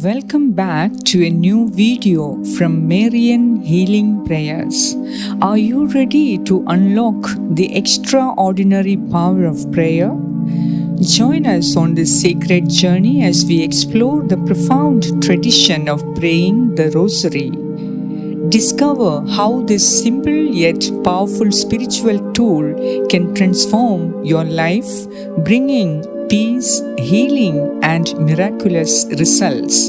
Welcome back to a new video from Marian Healing Prayers. Are you ready to unlock the extraordinary power of prayer? Join us on this sacred journey as we explore the profound tradition of praying the Rosary. Discover how this simple yet powerful spiritual tool can transform your life, bringing peace, healing, and miraculous results.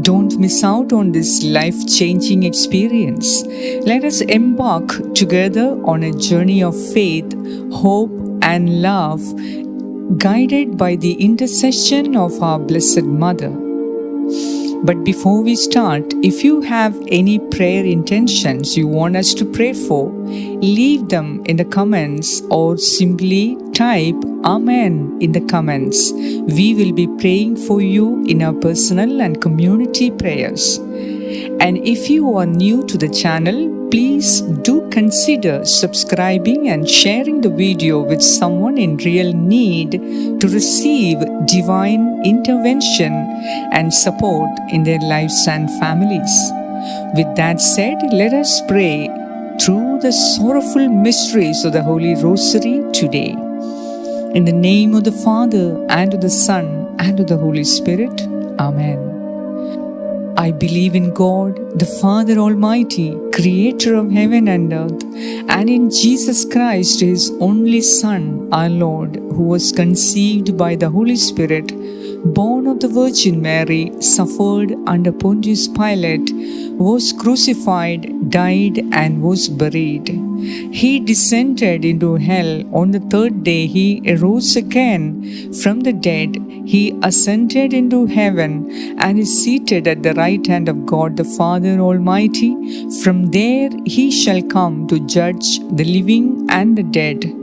Don't miss out on this life-changing experience. Let us embark together on a journey of faith, hope, and love, guided by the intercession of our Blessed Mother. But before we start, if you have any prayer intentions you want us to pray for, leave them in the comments or simply type Amen in the comments. We will be praying for you in our personal and community prayers. And if you are new to the channel, please do consider subscribing and sharing the video with someone in real need to receive divine intervention and support in their lives and families. With that said, let us pray through the sorrowful mysteries of the Holy Rosary today. In the name of the Father, and of the Son, and of the Holy Spirit. Amen. I believe in God, the Father Almighty, creator of heaven and earth, and in Jesus Christ, his only Son, our Lord, who was conceived by the Holy Spirit, born of the Virgin Mary, suffered under Pontius Pilate, was crucified, died, and was buried. He descended into hell. On the third day he arose again from the dead. He ascended into heaven and is seated at the right hand of God the Father Almighty. From there he shall come to judge the living and the dead.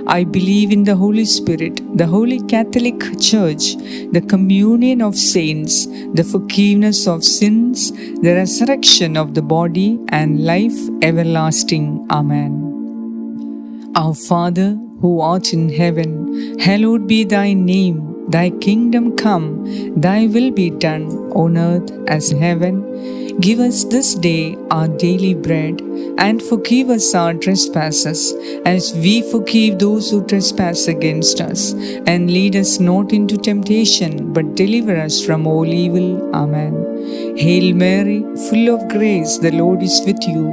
I believe in the Holy Spirit, the Holy Catholic Church, the communion of saints, the forgiveness of sins, the resurrection of the body, and life everlasting. Amen. Our Father, who art in heaven, hallowed be thy name. Thy kingdom come, thy will be done on earth as in heaven. Give us this day our daily bread, and forgive us our trespasses, as we forgive those who trespass against us. And lead us not into temptation, but deliver us from all evil. Amen. Hail Mary, full of grace, the Lord is with you.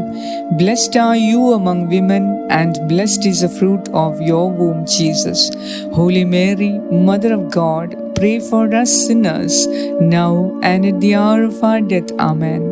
Blessed are you among women, and blessed is the fruit of your womb, Jesus. Holy Mary, Mother of God, pray for us sinners, now and at the hour of our death. Amen.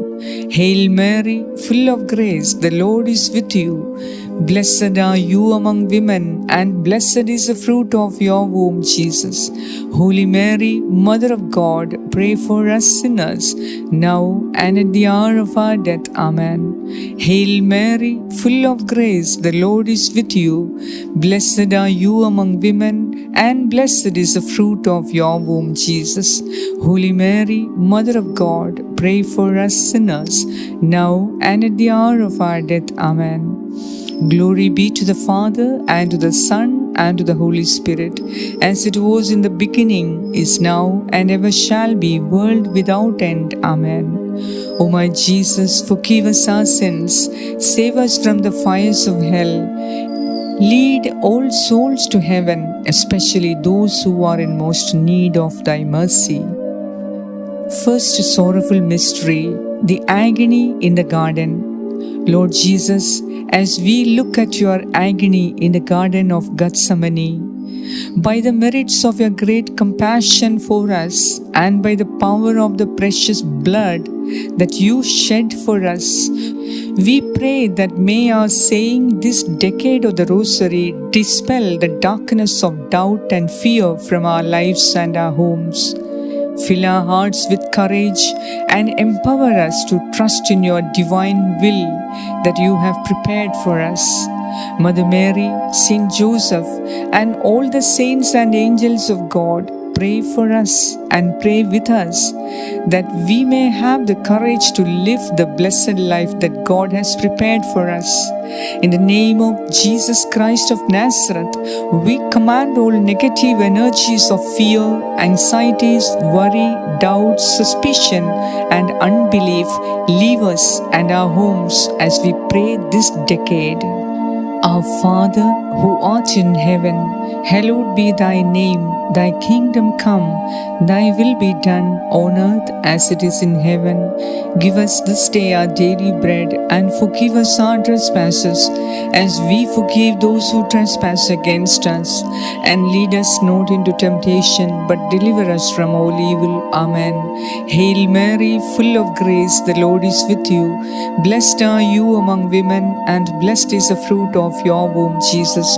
Hail Mary, full of grace, the Lord is with you. Blessed are you among women, and blessed is the fruit of your womb, Jesus. Holy Mary, Mother of God, pray for us sinners, now and at the hour of our death. Amen. Hail Mary, full of grace, the Lord is with you. Blessed are you among women, and blessed is the fruit of your womb, Jesus. Holy Mary, Mother of God, pray for us sinners, now and at the hour of our death. Amen. Glory be to the Father, and to the Son, and to the Holy Spirit, as it was in the beginning, is now, and ever shall be, world without end. Amen. O my Jesus, forgive us our sins, save us from the fires of hell, lead all souls to heaven, especially those who are in most need of thy mercy. First sorrowful mystery, the agony in the garden. Lord Jesus, as we look at your agony in the Garden of Gethsemane, by the merits of your great compassion for us and by the power of the precious blood that you shed for us, we pray that may our saying this decade of the Rosary dispel the darkness of doubt and fear from our lives and our homes. Fill our hearts with courage and empower us to trust in your divine will that you have prepared for us. Mother Mary, Saint Joseph, and all the saints and angels of God, pray for us and pray with us, that we may have the courage to live the blessed life that God has prepared for us. In the name of Jesus Christ of Nazareth, we command all negative energies of fear, anxieties, worry, doubt, suspicion, and unbelief leave us and our homes as we pray this decade. Our Father, who art in heaven, hallowed be thy name. Thy kingdom come, thy will be done on earth as it is in heaven. Give us this day our daily bread, and forgive us our trespasses, as we forgive those who trespass against us. And lead us not into temptation, but deliver us from all evil. Amen. Hail Mary, full of grace, the Lord is with you. Blessed are you among women, and blessed is the fruit of your womb, Jesus.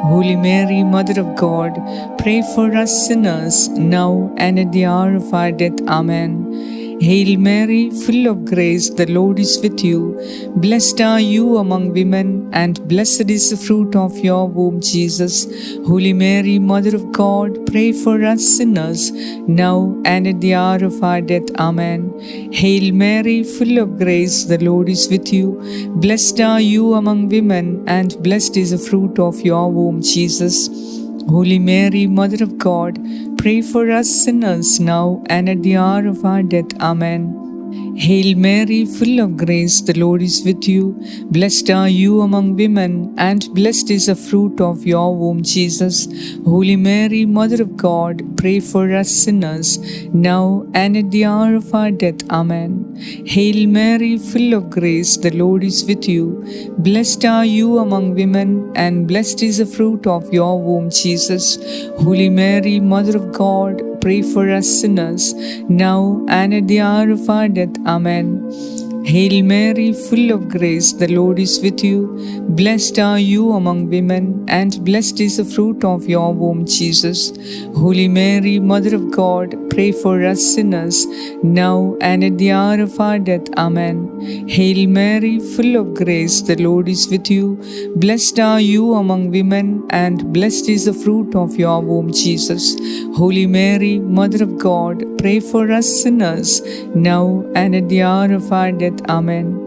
Holy Mary, Mother of God, pray for us sinners, now and at the hour of our death. Amen. Hail Mary, full of grace, the Lord is with you. Blessed are you among women, and blessed is the fruit of your womb, Jesus. Holy Mary, Mother of God, pray for us sinners, now and at the hour of our death. Amen. Hail Mary, full of grace, the Lord is with you. Blessed are you among women, and blessed is the fruit of your womb, Jesus. Holy Mary, Mother of God, pray for us sinners now and at the hour of our death. Amen. Hail Mary, full of grace, the Lord is with you. Blessed are you among women, and blessed is the fruit of your womb, Jesus. Holy Mary, Mother of God, pray for us sinners, now and at the hour of our death. Amen. Hail Mary, full of grace, the Lord is with you. Blessed are you among women, and blessed is the fruit of your womb, Jesus. Holy Mary, Mother of God, pray for us sinners, now and at the hour of our death. Amen. Hail Mary, full of grace, the Lord is with you. Blessed are you among women, and blessed is the fruit of your womb, Jesus. Holy Mary, Mother of God, pray for us sinners, now and at the hour of our death. Amen. Hail Mary, full of grace, the Lord is with you. Blessed are you among women, and blessed is the fruit of your womb, Jesus. Holy Mary, Mother of God, pray for us sinners, now and at the hour of our death. Amen.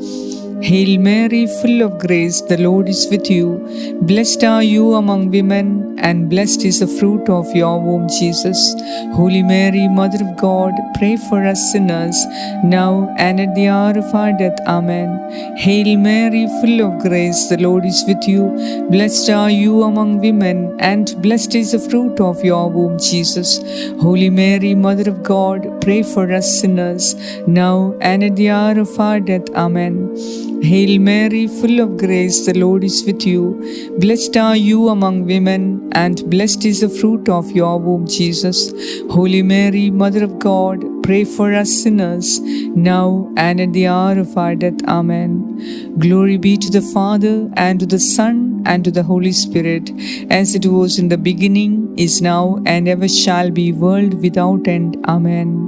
Hail Mary, full of grace, the Lord is with you. Blessed are you among women, and blessed is the fruit of your womb, Jesus. Holy Mary, Mother of God, pray for us sinners, now and at the hour of our death. Amen. Hail Mary, full of grace, the Lord is with you. Blessed are you among women, and blessed is the fruit of your womb, Jesus. Holy Mary, Mother of God, pray for us sinners, now and at the hour of our death. Amen. Hail Mary, full of grace, the Lord is with you. Blessed are you among women, and blessed is the fruit of your womb, Jesus. Holy Mary, Mother of God, pray for us sinners, now and at the hour of our death. Amen. Glory be to the Father, and to the Son, and to the Holy Spirit, as it was in the beginning, is now, and ever shall be, world without end. Amen.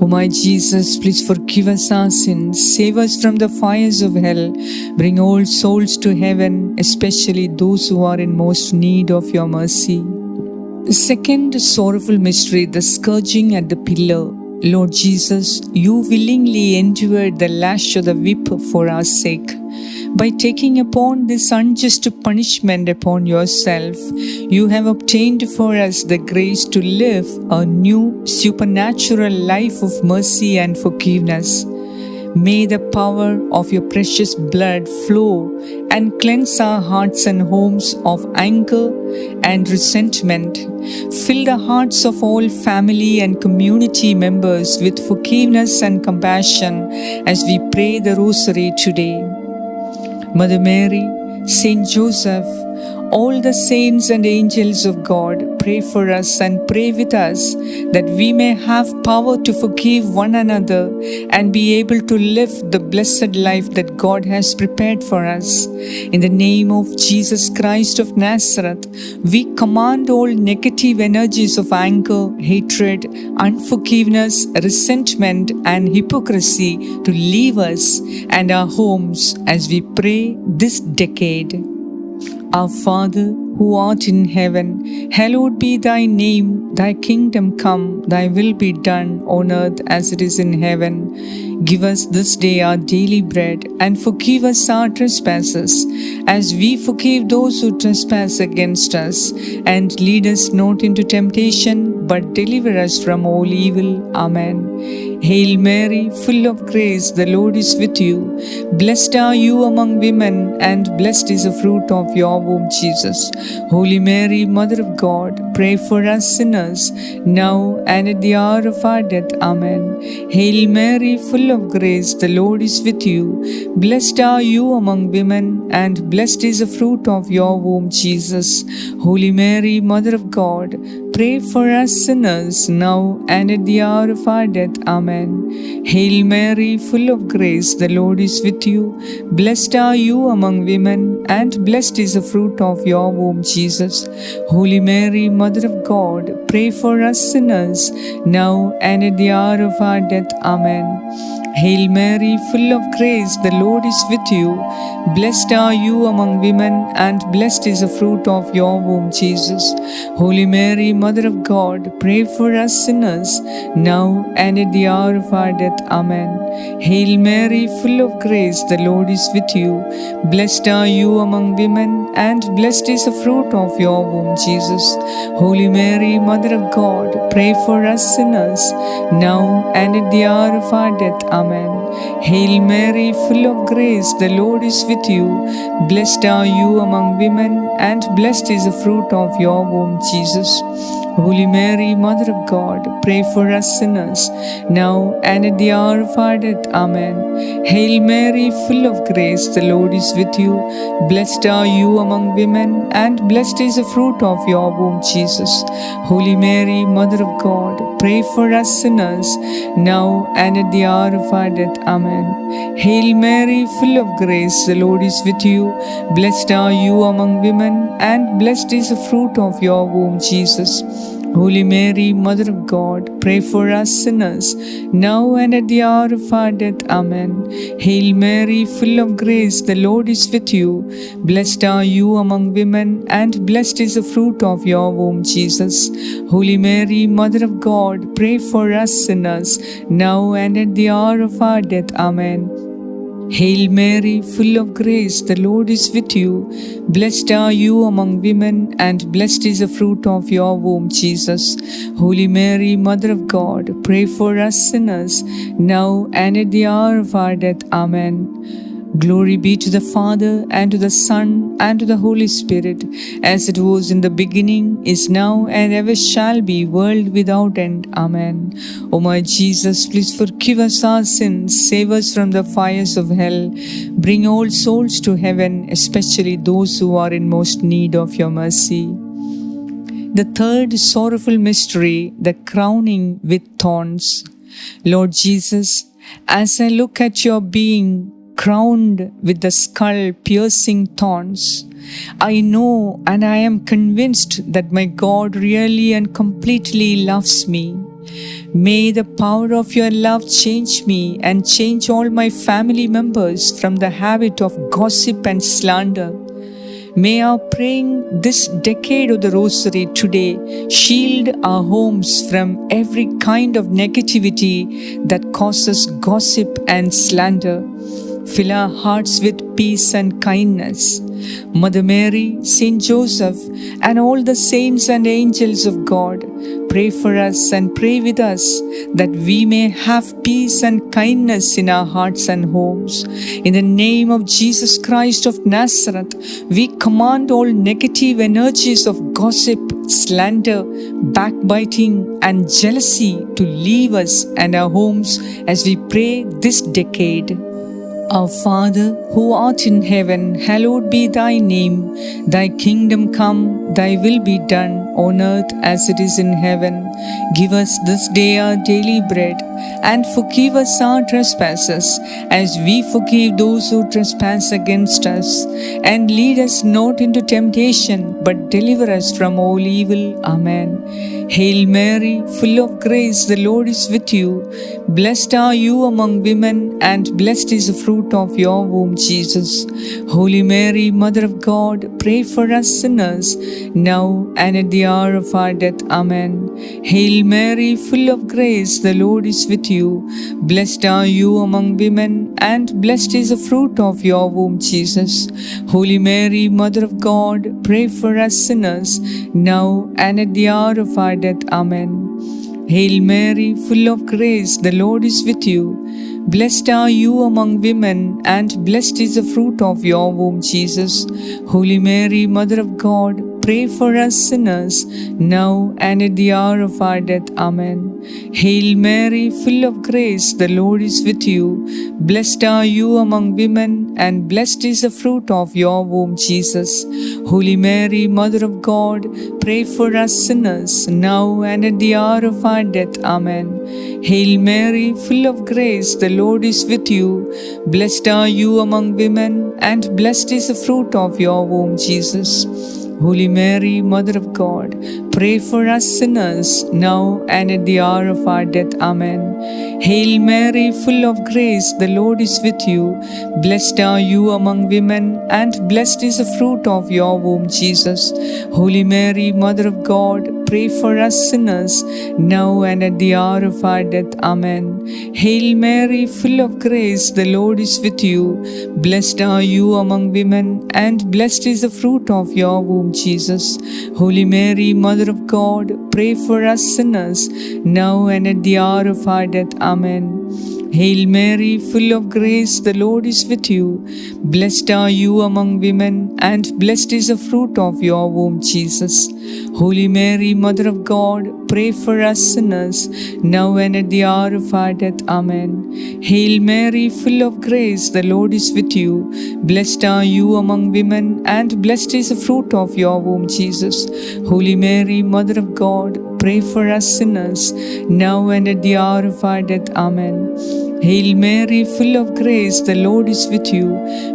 O my Jesus, please forgive us our sins, save us from the fires of hell, bring all souls to heaven, especially those who are in most need of your mercy. The second sorrowful mystery, the scourging at the pillar. Lord Jesus, you willingly endured the lash of the whip for our sake. By taking upon this unjust punishment upon yourself, you have obtained for us the grace to live a new supernatural life of mercy and forgiveness. May the power of your precious blood flow and cleanse our hearts and homes of anger and resentment. Fill the hearts of all family and community members with forgiveness and compassion as we pray the Rosary today. Mother Mary, Saint Joseph, all the saints and angels of God, pray for us and pray with us that we may have power to forgive one another and be able to live the blessed life that God has prepared for us. In the name of Jesus Christ of Nazareth, we command all negative energies of anger, hatred, unforgiveness, resentment, and hypocrisy to leave us and our homes as we pray this decade. Our Father, who art in heaven, hallowed be thy name. Thy kingdom come, thy will be done on earth as it is in heaven. Give us this day our daily bread, and forgive us our trespasses, as we forgive those who trespass against us. And lead us not into temptation, but deliver us from all evil. Amen. Hail Mary, full of grace, the Lord is with you. Blessed are you among women, and blessed is the fruit of your womb, Jesus. Holy Mary, Mother of God, pray for us sinners, now and at the hour of our death. Amen. Hail Mary, full of grace, the Lord is with you. Blessed are you among women, and blessed is the fruit of your womb, Jesus. Holy Mary, Mother of God, pray for us sinners, now and at the hour of our death. Amen. Hail Mary, full of grace, the Lord is with you. Blessed are you among women, and blessed is the fruit of your womb, Jesus. Holy Mary, Mother of God, pray for us sinners, now and at the hour of our death. Amen. Hail Mary, full of grace, the Lord is with you. Blessed are you among women, and blessed is the fruit of your womb, Jesus. Holy Mary, Mother of God, pray for us sinners, now and at the hour of our death. Amen. Hail Mary, full of grace, the Lord is with you. Blessed are you among women, and blessed is the fruit of your womb, Jesus. Holy Mary, Mother of God, pray for us sinners, now and at the hour of our death. Amen. Hail Mary, full of grace, the Lord is with you. Blessed are you among women, and blessed is the fruit of your womb, Jesus. Holy Mary, Mother of God, pray for us sinners, now and at the hour of our death. Amen. Hail Mary, full of grace, the Lord is with you. Blessed are you among women, and blessed is the fruit of your womb, Jesus. Holy Mary, Mother of God, pray for us sinners, now and at the hour of our death. Amen. Hail Mary, full of grace, the Lord is with you. Blessed are you among women, and blessed is the fruit of your womb, Jesus. Holy Mary, Mother of God, pray for us sinners, now and at the hour of our death. Amen. Hail Mary, full of grace, the Lord is with you. Blessed are you among women, and blessed is the fruit of your womb, Jesus. Holy Mary, Mother of God, pray for us sinners, now and at the hour of our death. Amen. Hail Mary, full of grace, the Lord is with you. Blessed are you among women, and blessed is the fruit of your womb, Jesus. Holy Mary, Mother of God, pray for us sinners, now and at the hour of our death. Amen. Glory be to the Father, and to the Son, and to the Holy Spirit, as it was in the beginning, is now, and ever shall be, world without end. Amen. O my Jesus, please forgive us our sins, save us from the fires of hell, bring all souls to heaven, especially those who are in most need of your mercy. The third sorrowful mystery, the crowning with thorns. Lord Jesus, as I look at your being crowned with the skull-piercing thorns, I know and I am convinced that my God really and completely loves me. May the power of your love change me and change all my family members from the habit of gossip and slander. May our praying this decade of the Rosary today shield our homes from every kind of negativity that causes gossip and slander. Fill our hearts with peace and kindness. Mother Mary, Saint Joseph, and all the saints and angels of God, pray for us and pray with us that we may have peace and kindness in our hearts and homes. In the name of Jesus Christ of Nazareth, we command all negative energies of gossip, slander, backbiting, and jealousy to leave us and our homes as we pray this decade. Our Father, who art in heaven, hallowed be thy name. Thy kingdom come, thy will be done, on earth as it is in heaven. Give us this day our daily bread, and forgive us our trespasses, as we forgive those who trespass against us. And lead us not into temptation, but deliver us from all evil. Amen. Hail Mary, full of grace, the Lord is with you. Blessed are you among women, and blessed is the fruit of your womb, Jesus. Holy Mary, Mother of God, pray for us sinners, now and at the hour of our death. Amen. Hail Mary, full of grace, the Lord is with you. Blessed are you among women, and blessed is the fruit of your womb, Jesus. Holy Mary, Mother of God, pray for us sinners, now and at the hour of our death. Amen. Hail Mary, full of grace, the Lord is with you. Blessed are you among women, and blessed is the fruit of your womb, Jesus. Holy Mary, Mother of God, pray for us sinners, now and at the hour of our death. Amen. Hail Mary, full of grace, the Lord is with you. Blessed are you among women, and blessed is the fruit of your womb, Jesus. Holy Mary, Mother of God, pray for us sinners, now and at the hour of our death. Amen. Hail Mary, full of grace, the Lord is with you. Blessed are you among women, and blessed is the fruit of your womb, Jesus. Holy Mary, Mother of God, pray for us sinners, now and at the hour of our death. Amen. Hail Mary, full of grace, the Lord is with you. Blessed are you among women, and blessed is the fruit of your womb, Jesus. Holy Mary, Mother of God, pray for us sinners, now and at the hour of our death. Amen. Hail Mary, full of grace, the Lord is with you. Blessed are you among women, and blessed is the fruit of your womb, Jesus. Holy Mary, Mother of God, pray for us sinners, now and at the hour of our death. Amen. Hail Mary, full of grace, the Lord is with you. Blessed are you among women, and blessed is the fruit of your womb, Jesus. Holy Mary, Mother of God, pray for us sinners, now and at the hour of our death. Amen. Hail Mary, full of grace, the Lord is with you. Blessed are you among women, and blessed is the fruit of your womb, Jesus. Holy Mary, Mother of God, pray for us sinners, now and at the hour of our death. Amen. Hail Mary, full of grace, the Lord is with you.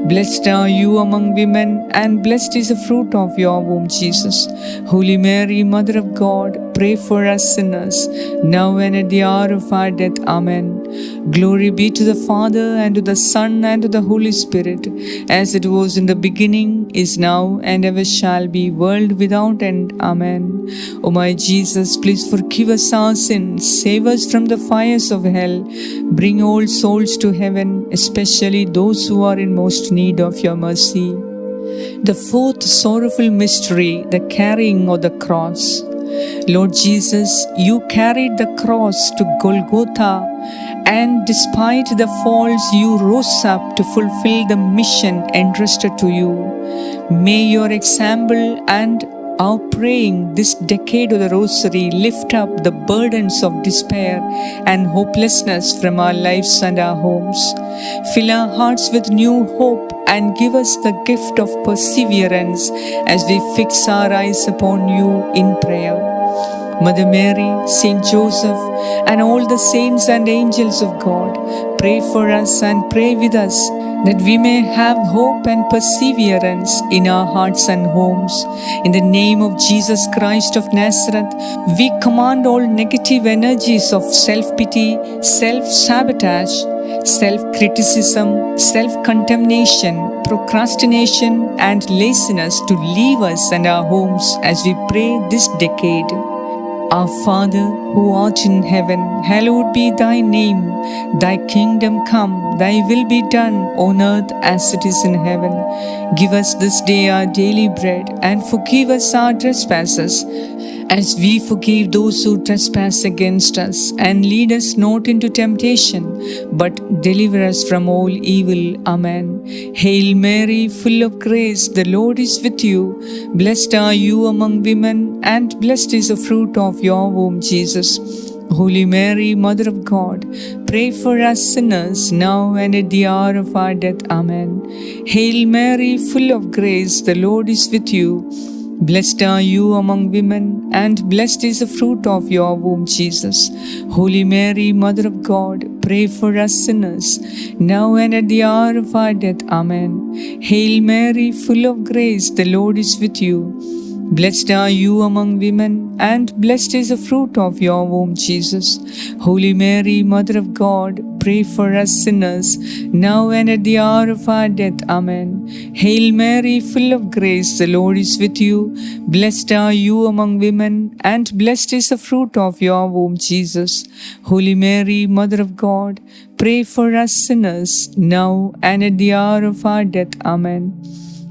Blessed are you among women, and blessed is the fruit of your womb, Jesus. Holy Mary, Mother of God, pray for us sinners, now and at the hour of our death. Amen. Glory be to the Father, and to the Son, and to the Holy Spirit, as it was in the beginning, is now, and ever shall be, world without end. Amen. O my Jesus, please forgive us our sins, save us from the fires of hell, bring all souls to heaven, especially those who are in most need of your mercy. The fourth sorrowful mystery, the carrying of the cross. Lord Jesus, you carried the cross to Golgotha, and despite the falls, you rose up to fulfill the mission entrusted to you. May your example and our praying this decade of the Rosary lift up the burdens of despair and hopelessness from our lives and our homes. Fill our hearts with new hope and give us the gift of perseverance as we fix our eyes upon you in prayer. Mother Mary, Saint Joseph, and all the saints and angels of God, pray for us and pray with us, that we may have hope and perseverance in our hearts and homes. In the name of Jesus Christ of Nazareth, we command all negative energies of self-pity, self-sabotage, self-criticism, self-condemnation, procrastination, and laziness to leave us and our homes as we pray this decade. Our Father, who art in heaven, hallowed be thy name. Thy kingdom come, thy will be done on earth as it is in heaven. Give us this day our daily bread, and forgive us our trespasses, as we forgive those who trespass against us. And lead us not into temptation, but deliver us from all evil. Amen. Hail Mary, full of grace, the Lord is with you. Blessed are you among women, and blessed is the fruit of your womb, Jesus. Holy Mary, Mother of God, pray for us sinners, now and at the hour of our death. Amen. Hail Mary, full of grace, the Lord is with you. Blessed are you among women, and blessed is the fruit of your womb, Jesus. Holy Mary, Mother of God, pray for us sinners, now and at the hour of our death. Amen. Hail Mary, full of grace, the Lord is with you. Blessed are you among women, and blessed is the fruit of your womb, Jesus. Holy Mary, Mother of God, pray for us sinners, now and at the hour of our death. Amen. Hail Mary, full of grace, the Lord is with you. Blessed are you among women, and blessed is the fruit of your womb, Jesus. Holy Mary, Mother of God, pray for us sinners, now and at the hour of our death. Amen.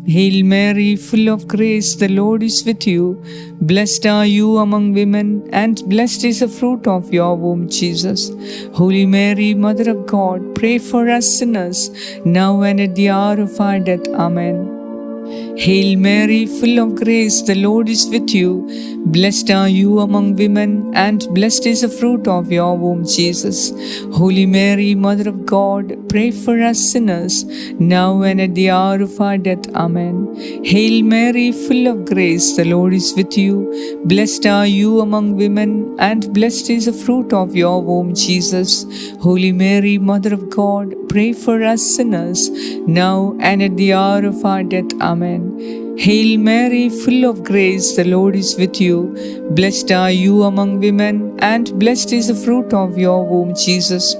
Hail Mary, full of grace, the Lord is with you. Blessed are you among women, and blessed is the fruit of your womb, Jesus. Holy Mary, Mother of God, pray for us sinners, now and at the hour of our death. Amen. Hail Mary, full of grace, the Lord is with you. Blessed are you among women, and blessed is the fruit of your womb, Jesus. Holy Mary, Mother of God, pray for us sinners, now and at the hour of our death. Amen. Hail Mary, full of grace, the Lord is with you. Blessed are you among women, and blessed is the fruit of your womb, Jesus. Holy Mary, Mother of God, pray for us sinners, now and at the hour of our death. Amen. Hail Mary, full of grace, the Lord is with you. Blessed are you among women, and blessed is the fruit of your womb, Jesus.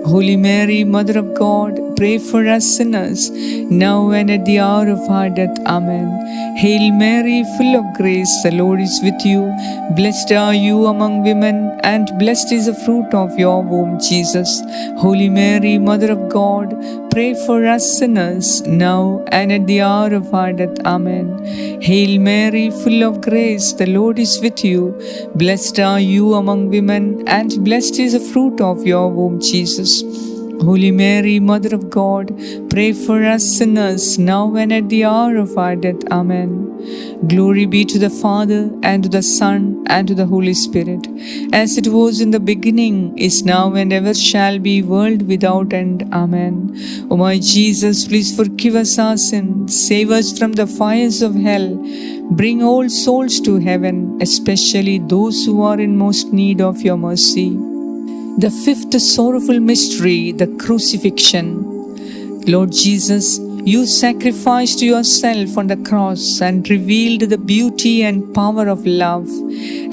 Holy Mary, Mother of God, pray for us sinners, now and at the hour of our death. Amen. Hail Mary, full of grace, the Lord is with you. Blessed are you among women, and blessed is the fruit of your womb, Jesus. Holy Mary, Mother of God, pray for us sinners, now and at the hour of our death. Amen. Hail Mary, full of grace, the Lord is with you. Blessed are you among women, and blessed is the fruit of your womb, Jesus. Holy Mary, Mother of God, pray for us sinners, now and at the hour of our death. Amen. Glory be to the Father, and to the Son, and to the Holy Spirit, as it was in the beginning, is now, and ever shall be, world without end. Amen. O my Jesus, please forgive us our sins, save us from the fires of hell, bring all souls to heaven, especially those who are in most need of your mercy. The fifth sorrowful mystery, the crucifixion. Lord Jesus, you sacrificed yourself on the cross and revealed the beauty and power of love.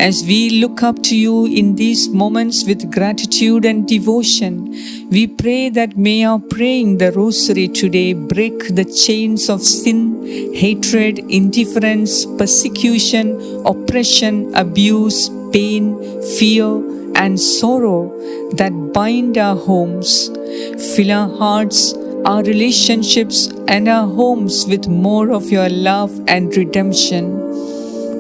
As we look up to you in these moments with gratitude and devotion, we pray that may our praying the rosary today break the chains of sin, hatred, indifference, persecution, oppression, abuse, pain, fear, and sorrow that bind our homes. Fill our hearts, our relationships, and our homes with more of your love and redemption.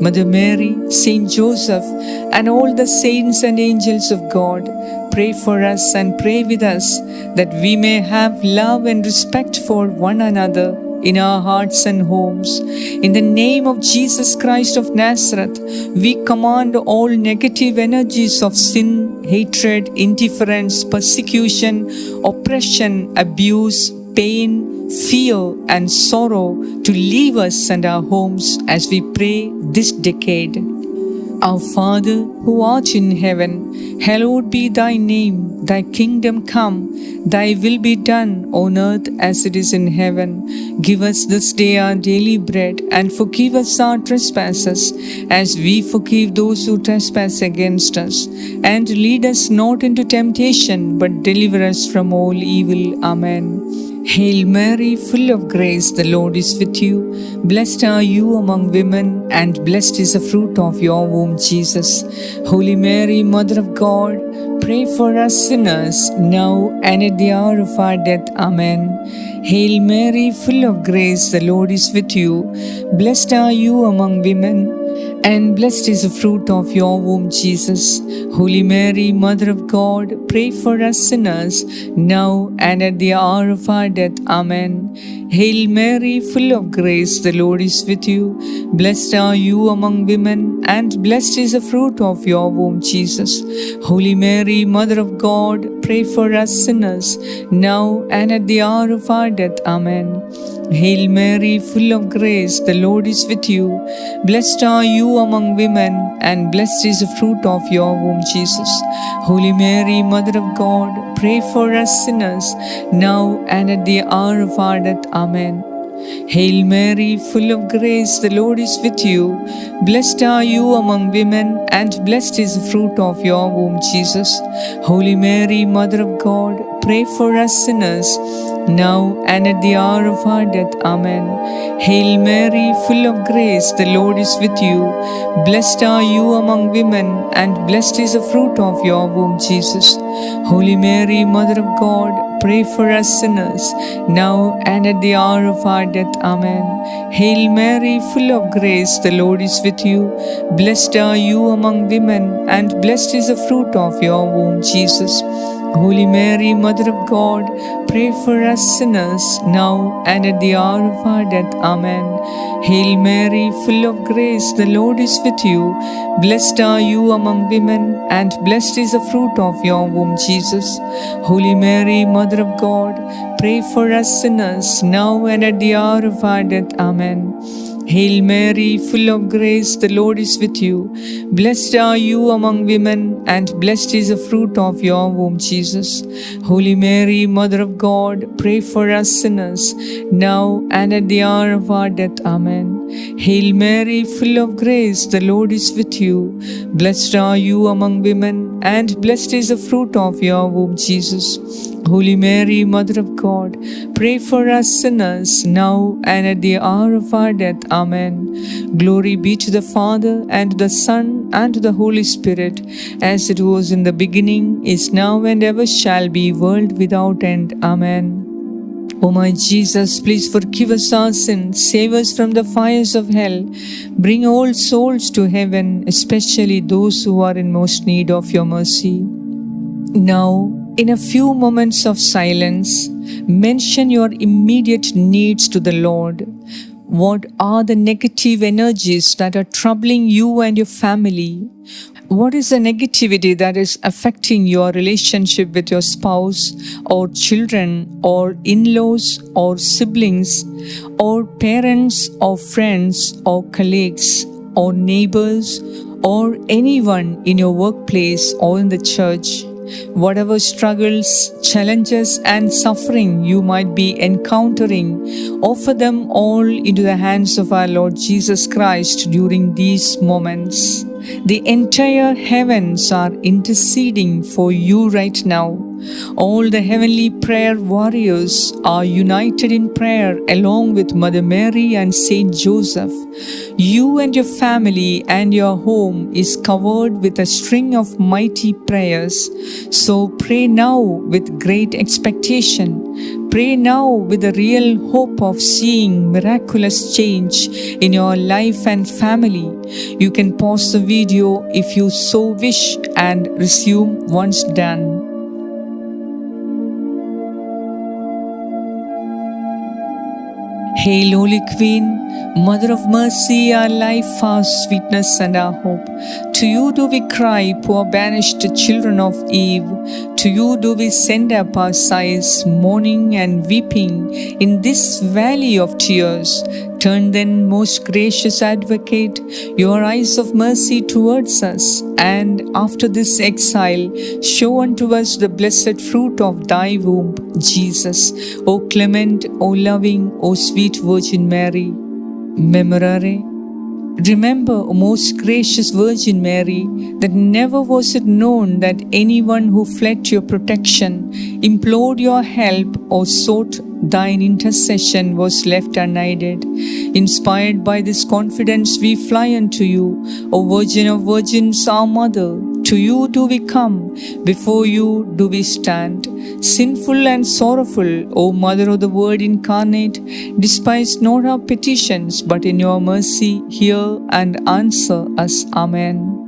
Mother Mary, Saint Joseph, and all the saints and angels of God, pray for us and pray with us that we may have love and respect for one another in our hearts and homes. In the name of Jesus Christ of Nazareth, we command all negative energies of sin, hatred, indifference, persecution, oppression, abuse, pain, fear, and sorrow to leave us and our homes as we pray this decade. Our Father, who art in heaven, hallowed be thy name. Thy kingdom come, thy will be done on earth as it is in heaven. Give us this day our daily bread, and forgive us our trespasses, as we forgive those who trespass against us. And lead us not into temptation, but deliver us from all evil. Amen. Hail Mary, full of grace, the Lord is with you. Blessed are you among women, and blessed is the fruit of your womb, Jesus. Holy Mary, Mother of God, pray for us sinners, now and at the hour of our death. Amen. Hail Mary, full of grace, the Lord is with you. Blessed are you among women, And blessed is the fruit of your womb, Jesus. Holy Mary, Mother of God, pray for us sinners, now and at the hour of our death. Amen. Hail Mary, full of grace, the Lord is with you. Blessed are you among women, and blessed is the fruit of your womb, Jesus. Holy Mary, Mother of God, pray for us sinners, now and at the hour of our death. Amen. Hail Mary, full of grace, the Lord is with you. Blessed are you among women, and blessed is the fruit of your womb, Jesus. Holy Mary, Mother of God, pray for us sinners, now and at the hour of our death. Amen. Hail Mary, full of grace, the Lord is with you. Blessed are you among women, and blessed is the fruit of your womb, Jesus. Holy Mary, Mother of God, pray for us sinners, now and at the hour of our death. Amen. Hail Mary, full of grace, the Lord is with you. Blessed are you among women, and blessed is the fruit of your womb, Jesus. Holy Mary, Mother of God, pray for us sinners, now and at the hour of our death. Amen. Hail Mary, full of grace, the Lord is with you. Blessed are you among women, and blessed is the fruit of your womb, Jesus. Holy Mary, Mother of God, pray for us sinners, now and at the hour of our death. Amen. Hail Mary, full of grace, the Lord is with you. Blessed are you among women, and blessed is the fruit of your womb, Jesus. Holy Mary, Mother of God, pray for us sinners, now and at the hour of our death. Amen. Hail Mary, full of grace, the Lord is with you. Blessed are you among women, and blessed is the fruit of your womb, Jesus. Holy Mary, Mother of God, pray for us sinners, now and at the hour of our death. Amen. Hail Mary, full of grace, the Lord is with you. Blessed are you among women, and blessed is the fruit of your womb, Jesus. Holy Mary, Mother of God, pray for us sinners, now and at the hour of our death. Amen. Glory be to the Father, and to the Son, and to the Holy Spirit, as it was in the beginning, is now, and ever shall be, world without end. Amen. O my Jesus, please forgive us our sins, save us from the fires of hell, bring all souls to heaven, especially those who are in most need of your mercy. Now, in a few moments of silence, mention your immediate needs to the Lord. What are the negative energies that are troubling you and your family? What is the negativity that is affecting your relationship with your spouse or children or in-laws or siblings or parents or friends or colleagues or neighbors or anyone in your workplace or in the church? Whatever struggles, challenges, and suffering you might be encountering, offer them all into the hands of our Lord Jesus Christ during these moments. The entire heavens are interceding for you right now. All the heavenly prayer warriors are united in prayer along with Mother Mary and Saint Joseph. You and your family and your home is covered with a string of mighty prayers. So pray now with great expectation. Pray now with a real hope of seeing miraculous change in your life and family. You can pause the video if you so wish and resume once done. Hail, Holy Queen, Mother of Mercy, our life, our sweetness, and our hope. To you do we cry, poor banished children of Eve. To you do we send up our sighs, mourning and weeping in this valley of tears. Turn then, most gracious Advocate, your eyes of mercy towards us, and after this exile, show unto us the blessed fruit of thy womb, Jesus. O clement, O loving, O sweet Virgin Mary. Memorare. Remember, O most gracious Virgin Mary, that never was it known that anyone who fled to your protection, implored your help, or sought thine intercession was left unaided. Inspired by this confidence, we fly unto you, O Virgin of Virgins, our Mother. To you do we come, before you do we stand. Sinful and sorrowful, O Mother of the Word incarnate, despise not our petitions, but in your mercy hear and answer us. Amen.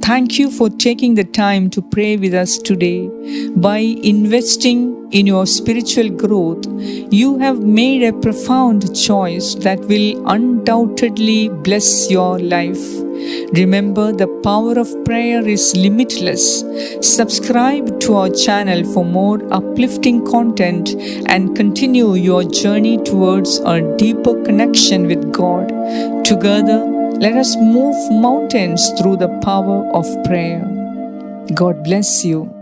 Thank you for taking the time to pray with us today. By investing in your spiritual growth, you have made a profound choice that will undoubtedly bless your life. Remember, the power of prayer is limitless. Subscribe to our channel for more uplifting content and continue your journey towards a deeper connection with God. Together, let us move mountains through the power of prayer. God bless you.